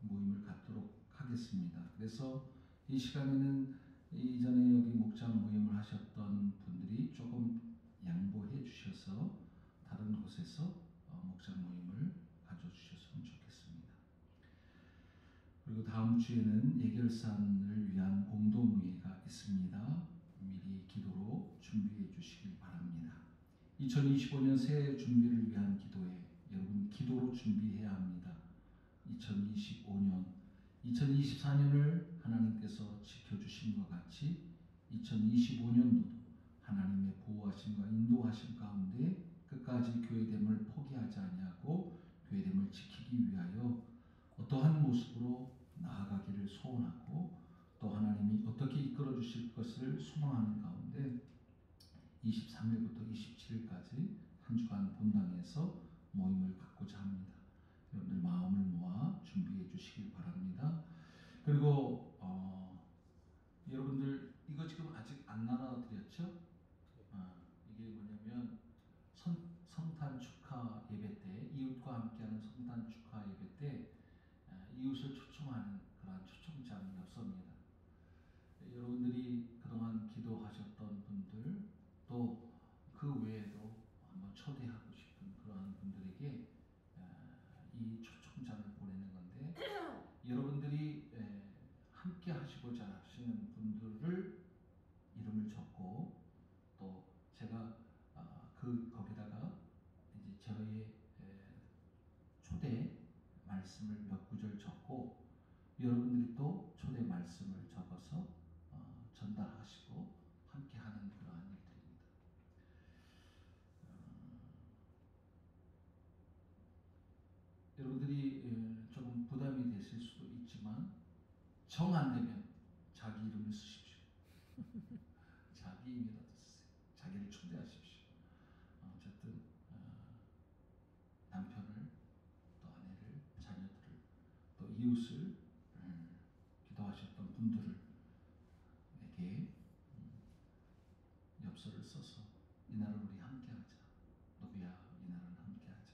Speaker 1: 모임을 갖도록 하겠습니다. 그래서 이 시간에는 이전에 여기 목장 모임을 하셨던 분들이 조금 양보해 주셔서 다른 곳에서 목장 모임을 가져주셨으면 좋겠습니다. 그리고 다음 주에는 예결산을 위한 공동회의가 있습니다. 미리 기도로 준비해 주시길 바랍니다. 2025년 새해 준비를 위한 기도에 여러분 기도로 준비해야 합니다. 2024년을 하나님께서 지켜주신 것 같이 2025년도도 하나님의 보호하심과 인도하심 가운데 끝까지 교회됨을 포기하지 아니하고 교회됨을 지키기 위하여 어떠한 모습으로 나아가기를 소원하고 또 하나님이 어떻게 이끌어 주실 것을 소망하는 가운데 23일부터 27일까지 한 주간 본당에서 모임을 갖고자 합니다. 여러분들 마음을 모아 준비해 주시길 바랍니다. 그리고 여러분들 이거 지금 아직 안 나눠드렸죠? 이게 뭐냐면 성탄 축하 예배 때 이웃과 함께하는 성탄 축하 예배 때 이웃을 초청하는 그러한 초청장이 없습니다. 여러분들이 그동안 기도하셨던 분들 또 그 외에도 한번 초대하고 싶은 그러한 분들에게 이 초청장을 보내는 건데 여러분들이 함께 하시고자 하시는 분들을 이름을 적고 또 제가 거기다가 이제 저의 초대 말씀을 몇 구절 적고 여러분들이 또 초대 말씀을 적어서 전달하시고 함께하는 그러한 일들입니다. 정 안 되면 자기 이름을 쓰십시오. 자기 이름이라도 쓰세요. 자기를 초대하십시오. 어쨌든 남편을, 또 아내를, 자녀들을, 또 이웃을 기도하셨던 분들에게 엽서를 써서 이날을 우리 함께하자. 누구야 이날은 함께하자.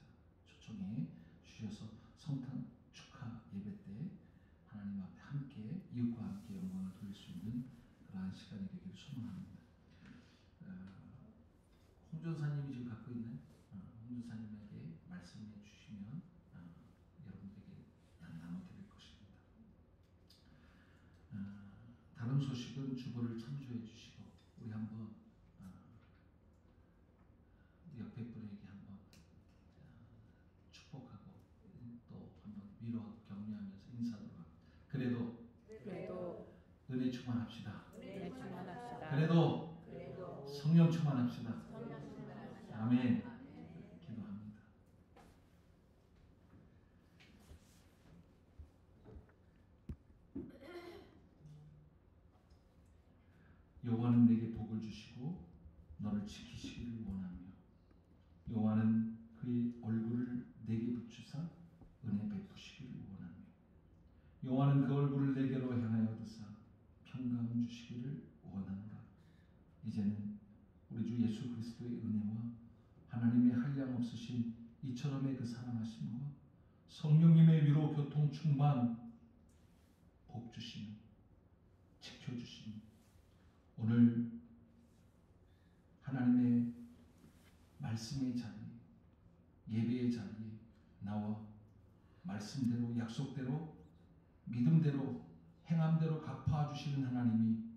Speaker 1: 초청해 주셔서 성탄 축하 예배 때 하나님 앞에 함께 이웃과 함께 영광을 돌릴 수 있는 그러한 시간이 되기를 소망합니다. 홍 전사님이 지금 갖고 있는 홍 전사님에게 말씀해 주시면 여러분들에게 나눠드릴 것입니다. 다른 소식은 주보를 참조해 주시고 우리 한번 옆에 분에게 한번 축복하고 또 한번 위로하고 격려하면서 인사하도록 합니다. 그래도 은혜 충만합시다. 그래도 성령 충만합시다. 아멘. 기도합니다. 여호와는 내게 복을 주시고 너를 지키시기를 원하며 여호와는 그의 얼굴을 내게 비추사 은혜 베푸시기를 원하며 여호와는 그 얼굴을 내게로 향하여 드사 평강 주시기를 원하노라. 이제는 우리 주 예수 그리스도의 은혜와 하나님의 한량없으신 이처럼의 그 사랑하심과 성령님의 위로 교통 충만 복 주시며 지켜주시며 오늘 하나님의 말씀의 자리, 예배의 자리에 나와 말씀대로 약속대로 믿음대로 행함대로 갚아 주시는 하나님이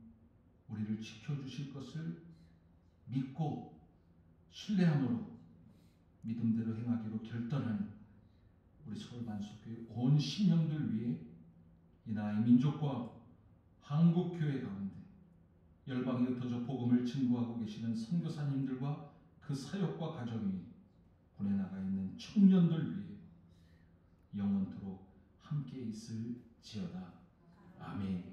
Speaker 1: 우리를 지켜주실 것을 믿고 신뢰함으로 믿음대로 행하기로 결단하는 우리 서울반석교회 온 신령들 위해 이 나라의 민족과 한국교회 가운데 열방에 흩어져 복음을 증거하고 계시는 선교사님들과 그 사역과 가정 위에 군에 나가 있는 청년들 위해 영원토록 함께 있을지어다. 아멘.